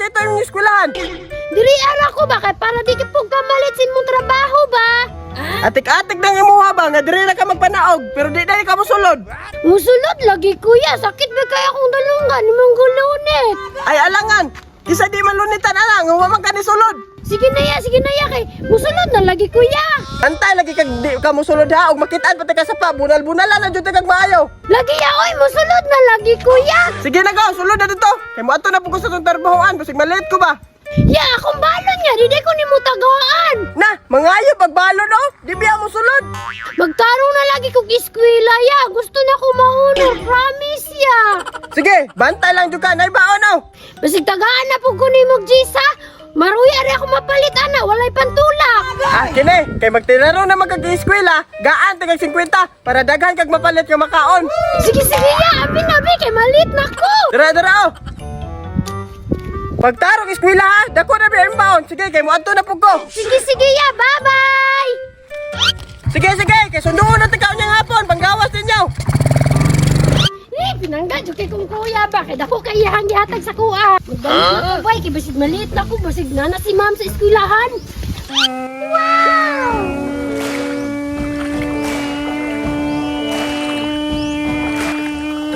ito yung eskwelahan. Diri ara ko ba kay para di ka pug kamalit sa imong trabaho ba? Atik-atik nang imuha ba nga diri na ka magpanaog pero di dali ka mosulod. Musulod lagi kuya, sakit ba kaya akong dalungan imong gulunit? Ay alangan, isa di malunitan alang, huwag man ka ni sulod. Sige na ya kay musulod na lagi kuya. Antay lagi kag di ka mosulod ha, og makitaan pati ka sa pa, bunal-bunalan na jud kag maayo. Lagi ya oy musulod na lagi kuya. Sige na go, sulod na dito. Kay mo ato na po ko sa tong trabahoan, basig maliit ko ba? Ya akong balon niya, di ko nimo tagaan. Na, mangayo pagbalo no, di biya mo sulod. Magtarong na lagi kog eskwela ya. Gusto na ko maunor, promise ya. Sige, bantay lang jud ka, nay baon no. Basig tagaan na po ko nimo Gisa. Maruya ari ako mapalit ana, walay pantulak. Kini, kay magtinaro na magkag-eskwela, gaan tigag 50 para daghan kag mapalit yung makaon. Sige ya, abi kay malit na ko. Dara oh. Pagtarong eskwela ha, dako na biya imbaon. Sige, kay mo adto na pug ko. Sige ya, bye-bye. Sige, kay sunduon na tikaw niyang hapon, panggawas ninyo. Pinangga jud kay kong kuya ba kay dako kay iyang gihatag sa kuha. Magdali na ko bay kay basig maliit na ko, basig na si ma'am sa eskwelahan. Wow!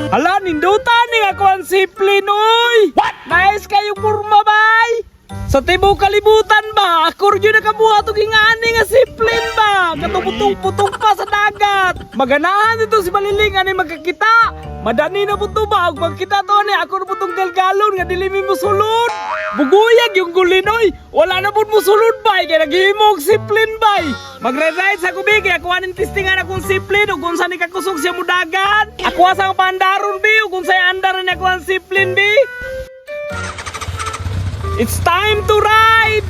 Hala, nindutan ni ako ang simple noy. What? Nice kayo kurma bay. Sa tibuok kalibutan ba, ako rin nakabuhat og ingani nga simple ba. Katuputong-putong pa sa dagat. Maganahan dito si Baliling ani magkakita. Madani na po ito ba? Huwag magkita to ni ako na po itong galgalon nga dili mi mo sulod. Buguyag yung gulinoy. Wala na po mo sulod bay. Kaya naghihimog siplin bay. Magre-ride sa kubi. Kaya kuha ng testingan akong siplin. O kung saan ikakusog siya mudagan. Ako asang pandaron bi. O kung saan andaran ako ang siplin bi. It's time to ride!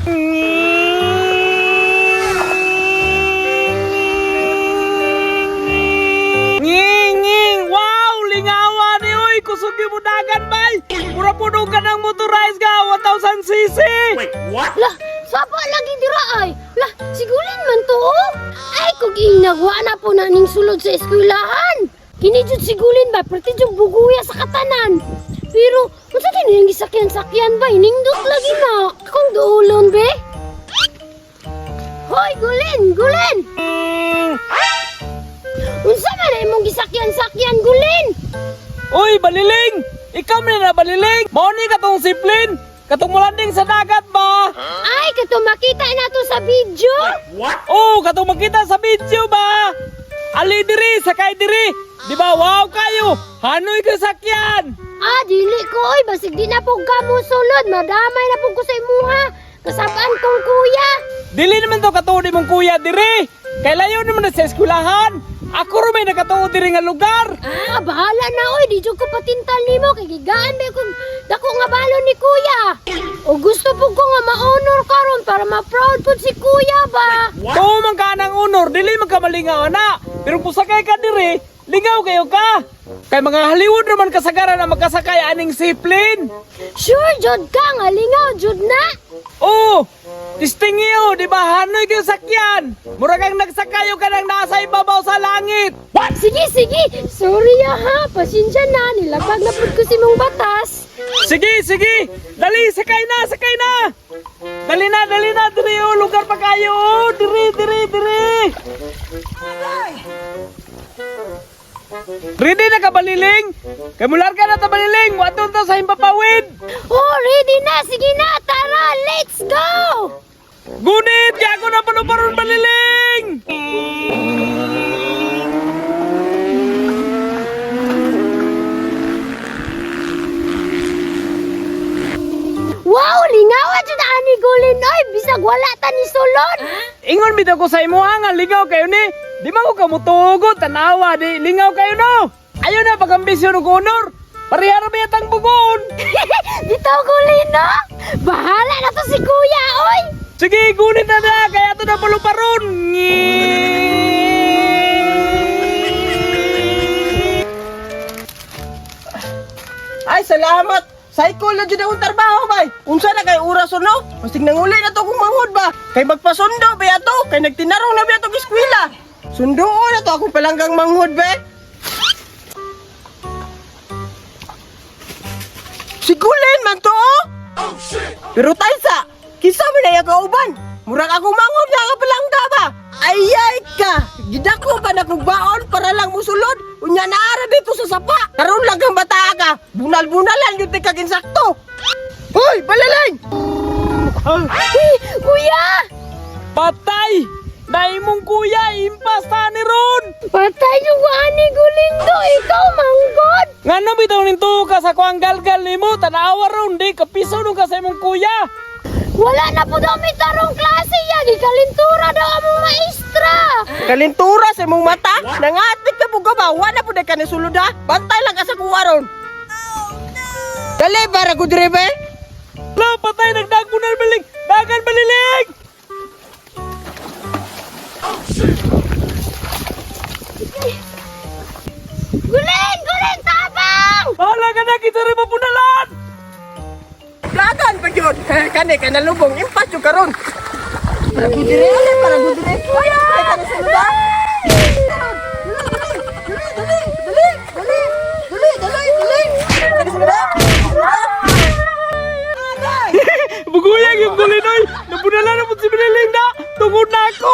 Nging! Wow! Lingawa ni Uy! Kusog yung mudagan, bay! Mura-puno ka ng motorized ka! 1,000cc! Wait, what? Lah, sapa lagi dira ay. Lah, sigulin man to. Ay kog inagwa na po na ning sulod sa eskwelahan. Kini jud sigulin ba perti jud buguya sa katanan. Pero unsa din yung gisakyan-sakyan ba? Nindot lagi na. Kung duulon be. Hoy, gulin! Unsa man imong gisakyan-sakyan gulin? Uy, Baliling! Ikaw na Baliling! Mauni ka tong siplin! Katong mulanding sa dagat ba? Ay, kato makita na to sa video. What? Oh, katong makita sa video ba? Ali diri, sakay diri! Di ba wow kayo? Hanoy ka sakyan! Dili ko oy, basig di na po ka mo sulod. Madamay na po ko sa imuha. Kasabaan kong kuya. Dili naman to katuod mong kuya diri! Kay layo naman na sa eskwelahan! Ako rin may nakatuod diri nga lugar! Bahala na oy, di jud ko patintal nimo kay gigaan ba ko dako nga balon ni kuya. O gusto po ko nga ma-honor karon para ma-proud po si kuya ba. Kung man ka ng honor, dili man ka malingaw na! Pero kung sakay ka diri, lingaw kayo ka! Kay mga Hollywood naman kasagaran na magkasakay aning siplin! Sure jud ka nga lingaw jud na. Oh! Distingiyo, di ba? Hanoy kayo sakyan! Muragang nagsakayo ka nang nasa ibabaw sa langit! What? Sige. Sorry ha. Pasensya na. Nilabag na pud ko si mong batas. Sige! Dali, sakay na! Dali na! Diri, oh, lugar pa kayo! Oh, diri! Ready na ka, Baliling? Kay mular ka na ta, Baliling! Waton to sa himpapawid! Oh, ready na. Sige na. Tara, let's go. Gunit! Kaya ako na panuparon, Baliling! Wow, lingawa jud ani gulin oy. Bisag wala ta ni sulod. Ingon bitaw ko sa imo nga lingaw kayo ni. Di man ko kamutugot tanawa di lingaw kayo no. Ayo na pagambisyon og honor. Parihara ba yatang bugon? Bitaw gulin no. Bahala na to si kuya oy. Sige, gunit na kaya to na paluparon. Ay, salamat. Cycle na dyan akong trabaho, bay. Unsa na kay oras o no? Masig nanguli na to kung manghod ba? Kay magpasundo, bay ato. Kay nagtinarong na bay ato eskwela. Sundo na to akong palanggang manghod, bay. Sigulin man to, oh. Pero Taysa, kisa mo na yung kauban. Murag ako manghod nga nga palangga ba? Ayay ka! Gidako ba na kong baon para lang musulod? Unya naara dito sa sapa. Karoon lang kang bata ka. Bunal-bunalan yung tikagin sakto. Hoy, balalang! Kuya! Patay! Dahil mong kuya, impas ta ni Ron! Patay yung ani gulindo, ikaw manggod! Nga no bitaw ninto ka sa kuang galgal ni mo, tanawa ron, di kapiso nung ka sa imong kuya! Wala na po daw may tarong klase yan, ikalintura daw among maestra! Kalintura sa imong mata. Nangatik ka po ba? Wala po na ka nasulod ha. Bantay lang ka sa kuwaron. Dali, para ko dire be. Lo, patay, nagdago na biling! Dagan baliling! Guling! Tabang! Hala ka na, kita rin mapunalan! Lagan pa yun. Kani, kanalubong. Impas yung karon. Para ko dire. Para ko dire. Ay, ka nasulod ha. Buguyag yung gulinoy! Napunalan na po si Bililing na! Tungod na ako!